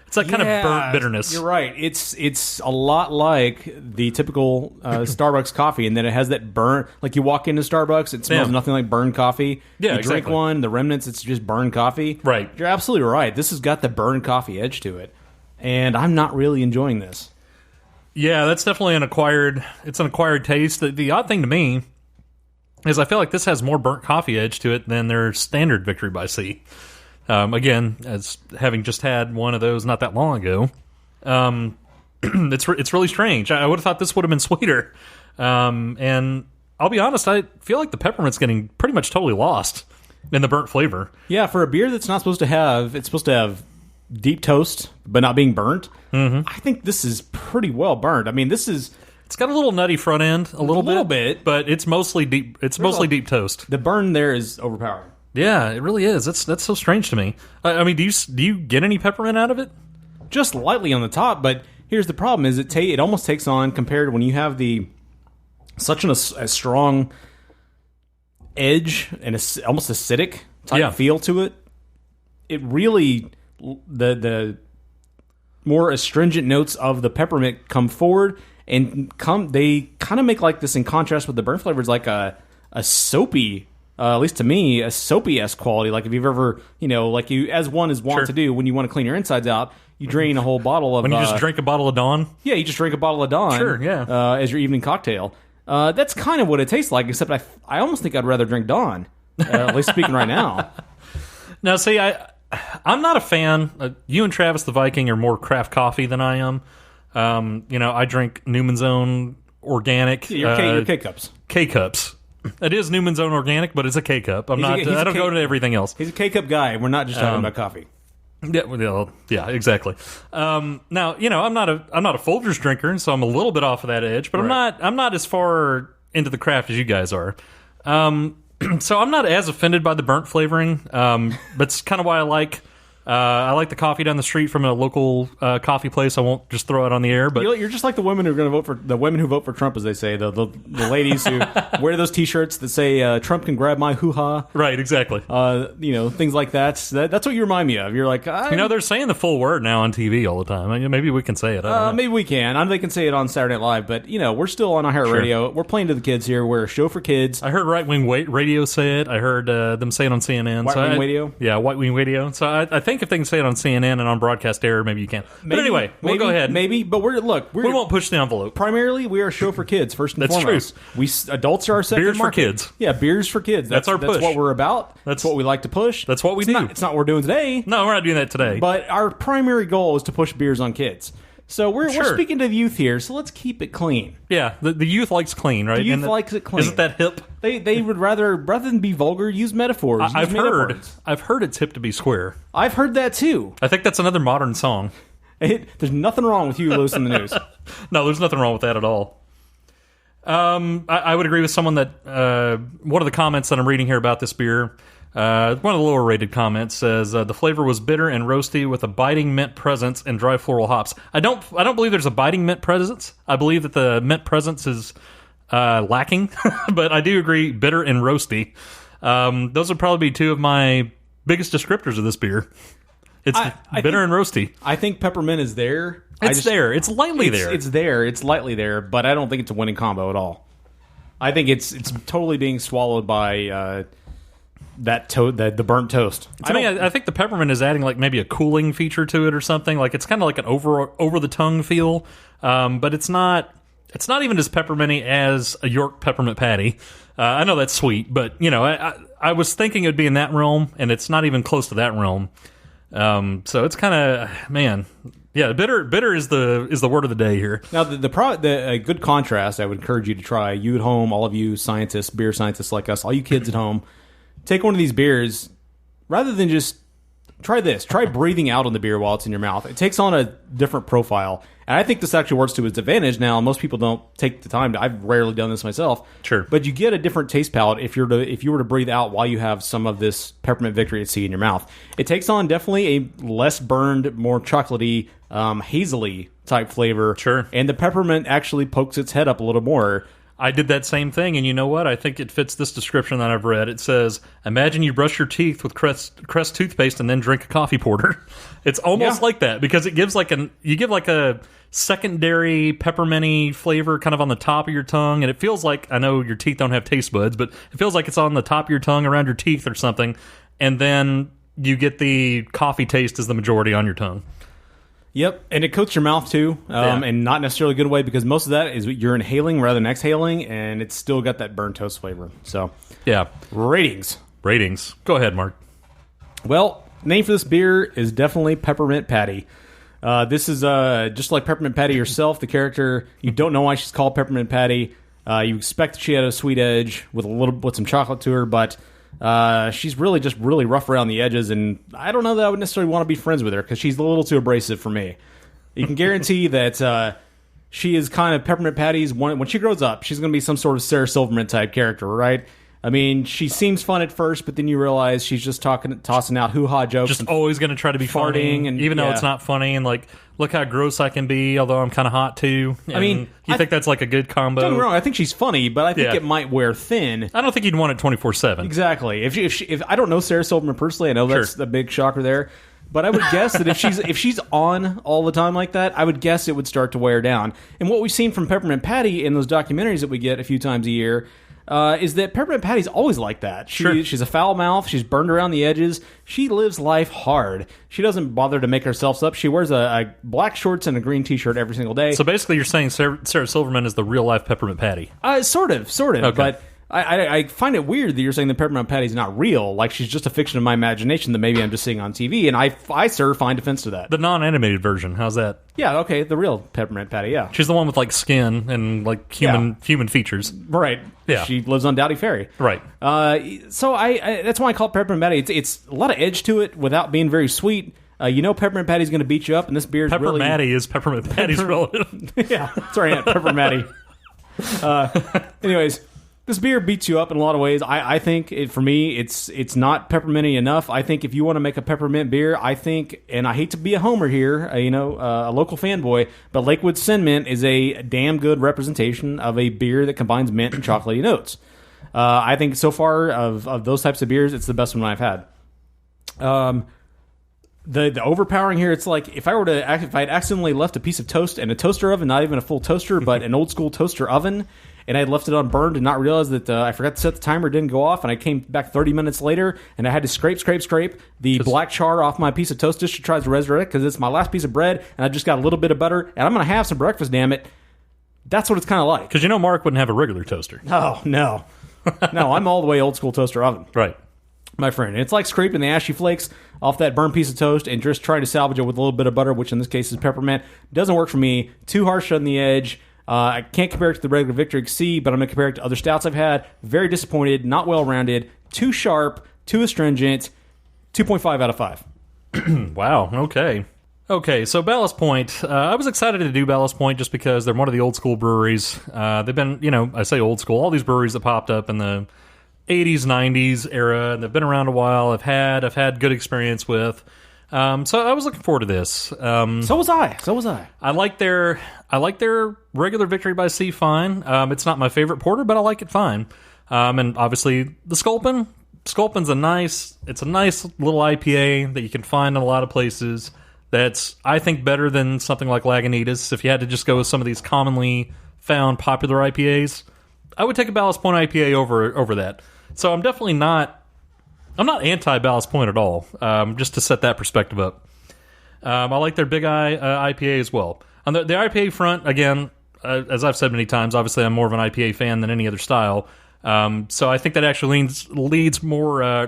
It's that kind of burnt bitterness. You're right. It's a lot like the typical Starbucks coffee, and then it has that burnt. Like you walk into Starbucks, it smells nothing like burned coffee. Yeah, you drink one, the remnants, it's just burned coffee. Right. You're absolutely right. This has got the burned coffee edge to it, and I'm not really enjoying this. Yeah, that's definitely an acquired taste. The odd thing to me is I feel like this has more burnt coffee edge to it than their standard Victory by Sea. Again, as having just had one of those not that long ago, it's really strange. I would have thought this would have been sweeter. And I'll be honest, I feel like the peppermint's getting pretty much totally lost in the burnt flavor. Yeah, for a beer that's not supposed to have, it's supposed to have deep toast, but not being burnt. Mm-hmm. I think this is pretty well burnt. I mean, it's got a little nutty front end, a little bit, but it's mostly deep. It's mostly deep toast. The burn there is overpowering. Yeah, it really is. That's so strange to me. I mean, do you get any peppermint out of it? Just lightly on the top, but here's the problem: is it almost takes on, compared when you have such a strong edge and almost acidic type feel to it. It really the more astringent notes of the peppermint come forward and they kind of make like this in contrast with the burnt flavors, like a soapy. At least to me, a soapy-esque quality. Like if you've ever, like you, as one is wont to do when you want to clean your insides out, you drain a whole bottle of... When you just drink a bottle of Dawn? Yeah, you just drink a bottle of Dawn. Sure, yeah. As your evening cocktail. That's kind of what it tastes like, except I almost think I'd rather drink Dawn. At least speaking right now. Now, see, I'm not a fan. You and Travis the Viking are more craft coffee than I am. I drink Newman's Own organic. Your K-Cups. K-Cups. It is Newman's Own organic, but it's a K-Cup. I don't go to everything else. He's a K-Cup guy. We're not just talking about coffee. Yeah, exactly. Now, I'm not a Folgers drinker, so I'm a little bit off of that edge, but right. I'm not as far into the craft as you guys are. So I'm not as offended by the burnt flavoring, but it's kind of why I like the coffee down the street from a local coffee place. I won't just throw it on the air, but you're just like the women who are going to vote for Trump, as they say, the ladies who wear those T-shirts that say Trump can grab my hoo-ha. Right, exactly. Things like that. That's what you remind me of. You're like, they're saying the full word now on TV all the time. Maybe we can say it. I don't know. Maybe we can. They can say it on Saturday Night Live, but we're still on iHeartRadio. Radio. We're playing to the kids here. We're a show for kids. I heard Right Wing Radio say it. I heard them say it on CNN. White Wing Radio. Yeah, White Wing Radio. So I think if they can say it on CNN and on broadcast air, maybe you can. But anyway, we'll go ahead. Maybe, but we won't push the envelope. Primarily, we are a show for kids, first and foremost. That's true. Adults are our second Beers market. for kids. Yeah, beers for kids. That's our push. That's what we're about. That's what we like to push. That's what we do. It's not what we're doing today. No, we're not doing that today. But our primary goal is to push beers on kids. So we're speaking to the youth here, so let's keep it clean. Yeah, the youth likes clean, right? The youth likes it clean. Isn't that hip? They would rather than be vulgar, use metaphors. I've heard it's hip to be square. I've heard that too. I think that's another modern song. There's nothing wrong with Huey Lewis in the News. No, there's nothing wrong with that at all. I would agree with someone that one of the comments that I'm reading here about this beer, one of the lower rated comments says the flavor was bitter and roasty with a biting mint presence and dry floral hops. I don't believe there's a biting mint presence. I believe that the mint presence is lacking, but I do agree bitter and roasty. Those would probably be two of my biggest descriptors of this beer. It's bitter and roasty. I think peppermint is there. It's there. It's lightly there. It's there. It's lightly there, but I don't think it's a winning combo at all. I think it's totally being swallowed by the burnt toast. I think the peppermint is adding like maybe a cooling feature to it or something. Like it's kind of like an over the tongue feel, but it's not even as pepperminty as a York peppermint patty. I know that's sweet, but I was thinking it would be in that realm, and it's not even close to that realm. So it's kind of bitter is the word of the day here. Now a good contrast I would encourage you to try. You at home, all of you scientists, beer scientists like us, all you kids at home. Take one of these beers, rather than just try this. Try breathing out on the beer while it's in your mouth. It takes on a different profile, and I think this actually works to its advantage. Now, most people don't take the time. I've rarely done this myself. Sure, but you get a different taste palette if you were to breathe out while you have some of this Peppermint Victory at sea in your mouth. It takes on definitely a less burned, more chocolatey, hazily type flavor. Sure, and the peppermint actually pokes its head up a little more. I did that same thing, and you know what? I think it fits this description that I've read. It says, imagine you brush your teeth with Crest toothpaste and then drink a coffee porter. It's almost like that, because it gives you give a secondary pepperminty flavor kind of on the top of your tongue, and it feels like, I know your teeth don't have taste buds, but it feels like it's on the top of your tongue around your teeth or something, and then you get the coffee taste as the majority on your tongue. Yep, and it coats your mouth too, and not necessarily a good way, because most of that is you're inhaling rather than exhaling, and it's still got that burnt toast flavor. So, yeah. Ratings. Go ahead, Mark. Well, name for this beer is definitely Peppermint Patty. This is just like Peppermint Patty herself, the character, you don't know why she's called Peppermint Patty. You expect that she had a sweet edge with some chocolate to her, but she's really just really rough around the edges, and I don't know that I would necessarily want to be friends with her, because she's a little too abrasive for me. You can guarantee that she is kind of Peppermint Patty's when she grows up, she's going to be some sort of Sarah Silverman type character, right? I mean, she seems fun at first, but then you realize she's just tossing out hoo-ha jokes. Just always going to try to be farting, and even though it's not funny, and like, look how gross I can be, although I'm kind of hot too. And I mean, you think that's like a good combo? Don't get me wrong, I think she's funny, but I think it might wear thin. I don't think you'd want it 24/7. Exactly. If I don't know Sarah Silverman personally, I know that's the big shocker there. But I would guess that if she's on all the time like that, I would guess it would start to wear down. And what we've seen from Peppermint Patty in those documentaries that we get a few times a year is that Peppermint Patty's always like that. She's a foul mouth. She's burned around the edges. She lives life hard. She doesn't bother to make herself up. She wears a black shorts and a green T-shirt every single day. So basically you're saying Sarah Silverman is the real-life Peppermint Patty? Sort of. Okay. But I find it weird that you're saying that Peppermint Patty's not real. Like, she's just a fiction of my imagination that maybe I'm just seeing on TV, and I sir, find offense to that. The non-animated version, how's that? Yeah, okay, the real Peppermint Patty, yeah. She's the one with, like, skin and, like, human features. Right. Yeah. She lives on Dowdy Ferry. Right. So that's why I call it Peppermint Patty. It's a lot of edge to it without being very sweet. Peppermint Patty's going to beat you up, and this beer's Pepper really... Matty is Peppermint Patty's relative. Yeah, sorry, Aunt Pepper Matty. Anyways... This beer beats you up in a lot of ways. I think, for me, it's not pepperminty enough. I think if you want to make a peppermint beer, and I hate to be a homer here, a local fanboy, but Lakewood Sin Mint is a damn good representation of a beer that combines mint and chocolatey notes. I think so far of those types of beers, it's the best one I've had. The overpowering here, it's like if I'd accidentally left a piece of toast in a toaster oven, not even a full toaster, but an old school toaster oven, and I left it unburned and not realized that I forgot to set the timer, didn't go off, and I came back 30 minutes later, and I had to scrape the black char off my piece of toast dish to try to resurrect, because it's my last piece of bread, and I just got a little bit of butter, and I'm going to have some breakfast, damn it. That's what it's kind of like. Because Mark wouldn't have a regular toaster. Oh, no. No, I'm all the way old school toaster oven. Right. My friend. It's like scraping the ashy flakes off that burnt piece of toast and just trying to salvage it with a little bit of butter, which in this case is peppermint. Doesn't work for me. Too harsh on the edge. I can't compare it to the regular Victory C, but I'm going to compare it to other stouts I've had. Very disappointed, not well-rounded, too sharp, too astringent, 2.5 out of 5. Wow, okay. Okay, so Ballast Point. I was excited to do Ballast Point just because they're one of the old-school breweries. They've been, I say old school, all these breweries that popped up in the 80s, 90s era, and they've been around a while. I've had good experience with. So I was looking forward to this. So was I. I like their regular Victory by Sea fine. It's not my favorite porter, but I like it fine. And obviously the Sculpin. Sculpin's a nice little IPA that you can find in a lot of places. That's, I think, better than something like Lagunitas. If you had to just go with some of these commonly found popular IPAs, I would take a Ballast Point IPA over that. So I'm definitely not I'm not anti-Ballast Point at all, just to set that perspective up. I like their Big Eye IPA as well. On the IPA front, again, as I've said many times, obviously I'm more of an IPA fan than any other style. So I think that actually lends more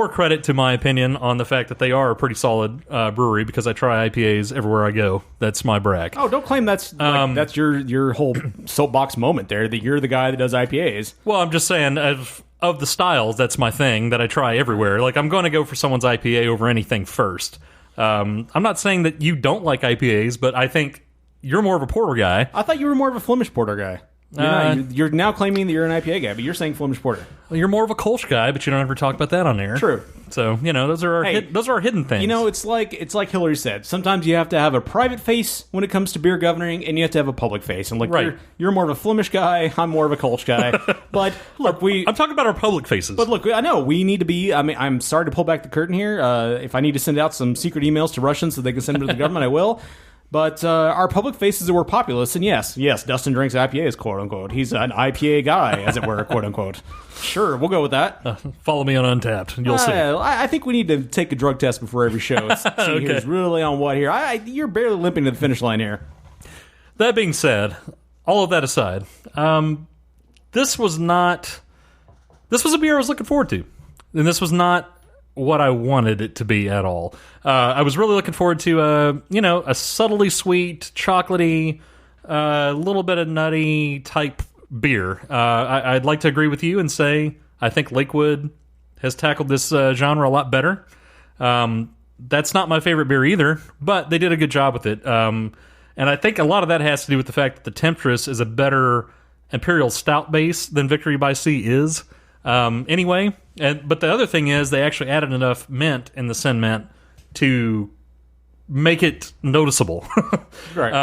credit to my opinion on the fact that they are a pretty solid brewery, because I try IPAs everywhere I go. That's my brag. Oh, don't claim that's that's your whole soapbox moment there, that you're the guy that does IPAs. Well, I'm just saying, of the styles, that's my thing that I try everywhere. Like, I'm going to go for someone's IPA over anything first. I'm not saying that you don't like IPAs, but I think you're more of a porter guy. I thought you were more of a Flemish porter guy. You're now claiming that you're an IPA guy, but you're saying Flemish porter. Well, you're more of a Kolsch guy, but you don't ever talk about that on air. True. So, those are our hidden things. It's like Hillary said. Sometimes you have to have a private face when it comes to beer governing, and you have to have a public face. And right. you're more of a Flemish guy. I'm more of a Kolsch guy. But look, I'm talking about our public faces. But look, I know we need to be. I mean, I'm sorry to pull back the curtain here. If I need to send out some secret emails to Russians so they can send them to the government, I will. But our public faces were populist, and yes, Dustin drinks IPAs, quote unquote. He's an IPA guy, as it were, quote unquote. Sure, we'll go with that. Follow me on Untapped, and you'll see. I think we need to take a drug test before every show. See okay. Who's really on what here. You're barely limping to the finish line here. That being said, all of that aside, this was a beer I was looking forward to, and this was not what I wanted it to be at all. I was really looking forward to a subtly sweet, chocolatey, little bit of nutty type beer. I'd like to agree with you and say I think Lakewood has tackled this genre a lot better. That's not my favorite beer either, but they did a good job with it. And I think a lot of that has to do with the fact that the Temptress is a better Imperial stout base than Victory by Sea is. Anyway, but the other thing is they actually added enough mint in the Sin Mint to make it noticeable. Right.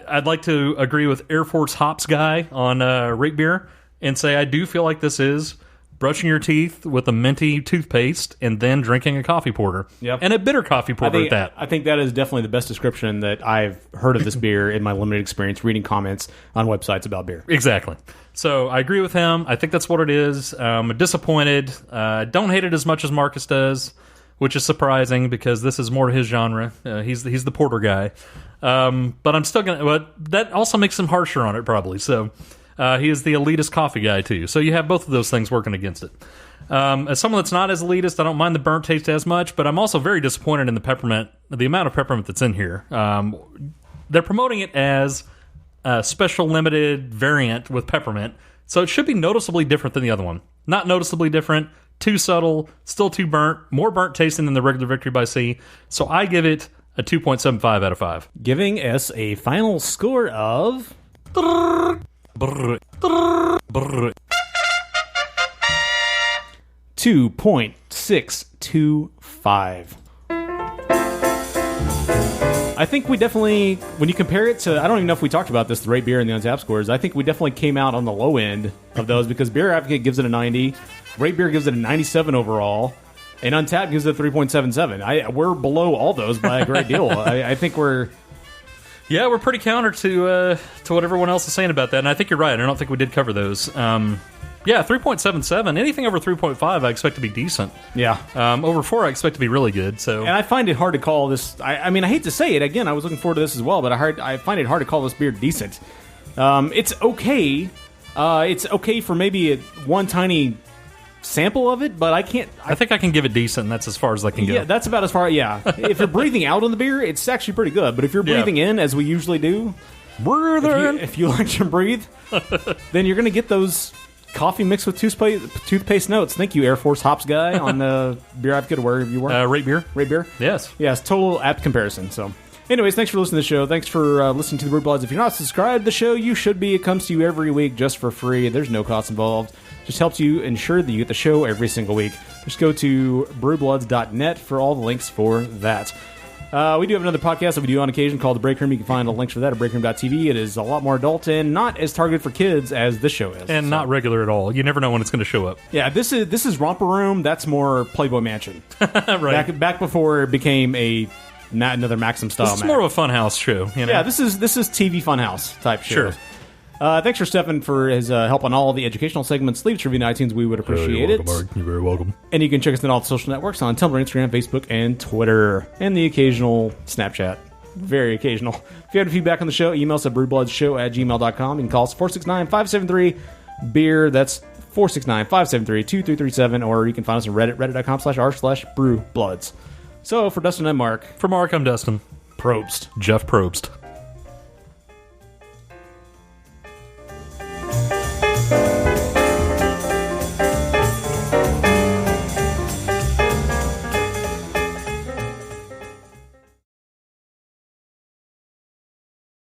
I'd like to agree with Air Force Hops guy on Rate Beer and say I do feel like this is brushing your teeth with a minty toothpaste and then drinking a coffee porter. Yep. And a bitter coffee porter at that. I think that is definitely the best description that I've heard of this beer in my limited experience reading comments on websites about beer. Exactly. So I agree with him. I think that's what it is. I'm disappointed. Don't hate it as much as Marcus does, which is surprising because this is more his genre. He's the porter guy. But I'm still going to... But that also makes him harsher on it, probably. So he is the elitist coffee guy, too. So you have both of those things working against it. As someone that's not as elitist, I don't mind the burnt taste as much, but I'm also very disappointed in the peppermint, the amount of peppermint that's in here. They're promoting it as a special limited variant with peppermint, so it should be noticeably different than the other one. Not noticeably different, too subtle, still too burnt, more burnt tasting than the regular Victory by Sea. So I give it a 2.75 out of 5. Giving us a final score of... 2.625. I think we definitely, when you compare it to, I don't even know if we talked about this, the Rate Beer and the Untapped scores, I think we definitely came out on the low end of those because Beer Advocate gives it a 90, Rate Beer gives it a 97 overall, and Untapped gives it a 3.77. We're below all those by a great deal. I think we're... Yeah, we're pretty counter to what everyone else is saying about that, and I think you're right. I don't think we did cover those. Yeah, 3.77. Anything over 3.5 I expect to be decent. Yeah. Over 4 I expect to be really good. So, and I find it hard to call this... I mean, I hate to say it. Again, I was looking forward to this as well, but I find it hard to call this beer decent. It's okay. It's okay for maybe one tiny sample of it, but I can't... I think I can give it decent, and that's as far as I can go. Yeah, that's about as far... Yeah. If you're breathing out on the beer, it's actually pretty good. But if you're breathing in, as we usually do... If you like to breathe, then you're going to get those... coffee mixed with toothpaste notes. Thank you, Air Force Hops guy on Beer Advocate or wherever you were. Rate Beer. Rate Beer? Yes. Yes, total apt comparison. So, anyways, thanks for listening to the show. Thanks for listening to the Brew Bloods. If you're not subscribed to the show, you should be. It comes to you every week just for free. There's no cost involved. Just helps you ensure that you get the show every single week. Just go to brewbloods.net for all the links for that. We do have another podcast that we do on occasion called The Break Room. You can find the links for that at breakroom.tv. It is a lot more adult and not as targeted for kids as this show is. And not regular at all. You never know when it's going to show up. Yeah, this is Romper Room. That's more Playboy Mansion. Right. Back before it became another Maxim style. This is more of a funhouse show. You know? Yeah, this is TV funhouse type show. Sure. Thanks for Stefan for his help on all the educational segments. Leave us a review on iTunes. We would appreciate it. Mark. You're very welcome. And you can check us on all the social networks on Tumblr, Instagram, Facebook, and Twitter. And the occasional Snapchat. Very occasional. If you have any feedback on the show, email us at brewbloodshow@gmail.com. You can call us 469-573-BEER. That's 469-573-2337. Or you can find us on Reddit, reddit.com/r/brewbloods. So for Dustin and Mark. For Mark, I'm Dustin. Probst. Jeff Probst.